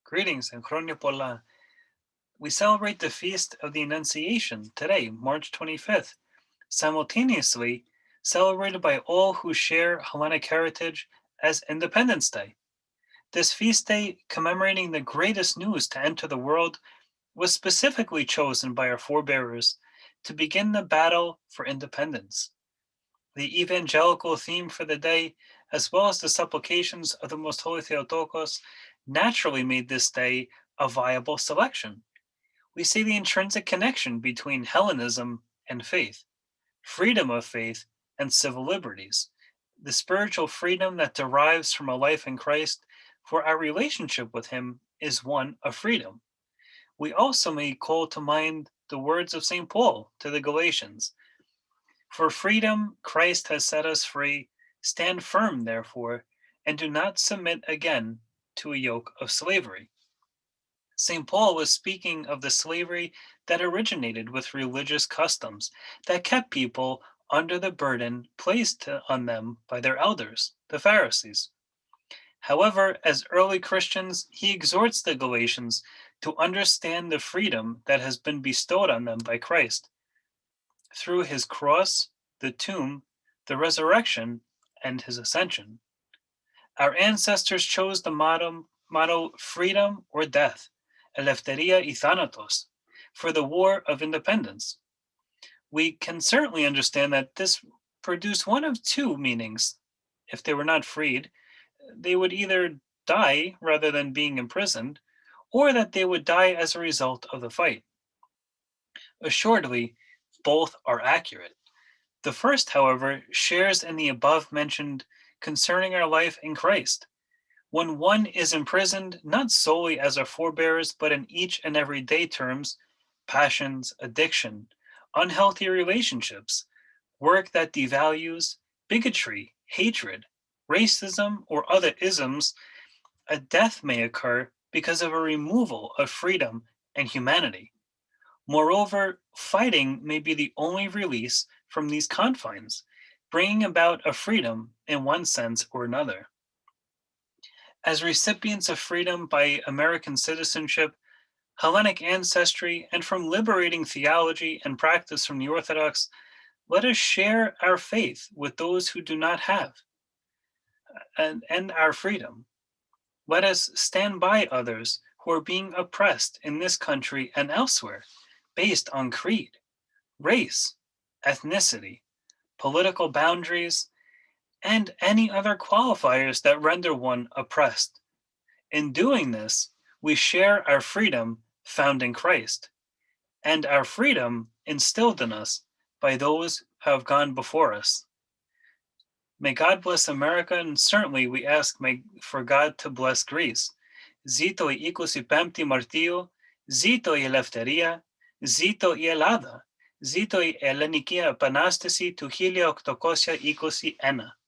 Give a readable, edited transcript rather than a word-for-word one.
Greetings and Chronia Pola. We celebrate the feast of the Annunciation today, March 25th, simultaneously celebrated by all who share Hellenic heritage as Independence Day. This feast day, commemorating the greatest news to enter the world, was specifically chosen by our forebearers to begin the battle for independence. The evangelical theme for the day, as well as the supplications of the Most Holy Theotokos, naturally made this day a viable selection. We see the intrinsic connection between Hellenism and faith, freedom of faith and civil liberties, the spiritual freedom that derives from a life in Christ, for our relationship with Him is one of freedom. We also may call to mind the words of St. Paul to the Galatians: "For freedom Christ has set us free. Stand firm, therefore, and do not submit again to a yoke of slavery." St. Paul was speaking of the slavery that originated with religious customs that kept people under the burden placed on them by their elders, the Pharisees. However, as early Christians, he exhorts the Galatians to understand the freedom that has been bestowed on them by Christ through his cross, the tomb, the resurrection, and his ascension. Our ancestors chose the motto freedom or death, eleftheria y thanatos, for the War of Independence. We can certainly understand that this produced one of two meanings. If they were not freed, they would either die rather than being imprisoned, or that they would die as a result of the fight. Assuredly, both are accurate. The first, however, shares in the above mentioned concerning our life in Christ. When one is imprisoned, not solely as our forebears, but in each and every day terms, passions, addiction, unhealthy relationships, work that devalues, bigotry, hatred, racism, or other isms, a death may occur because of a removal of freedom and humanity. Moreover, fighting may be the only release from these confines, bringing about a freedom in one sense or another. As recipients of freedom by American citizenship, Hellenic ancestry, and from liberating theology and practice from the Orthodox, let us share our faith with those who do not have, and our freedom. Let us stand by others who are being oppressed in this country and elsewhere based on creed, race, ethnicity, political boundaries, and any other qualifiers that render one oppressed. In doing this, we share our freedom found in Christ, and our freedom instilled in us by those who have gone before us. May God bless America, and certainly we ask for God to bless Greece. Zito η 25η Μαρτίου, ζήτω η ελευθερία, ζήτω η Ελλάδα, ζήτω η Ελληνική Επανάσταση του 1821.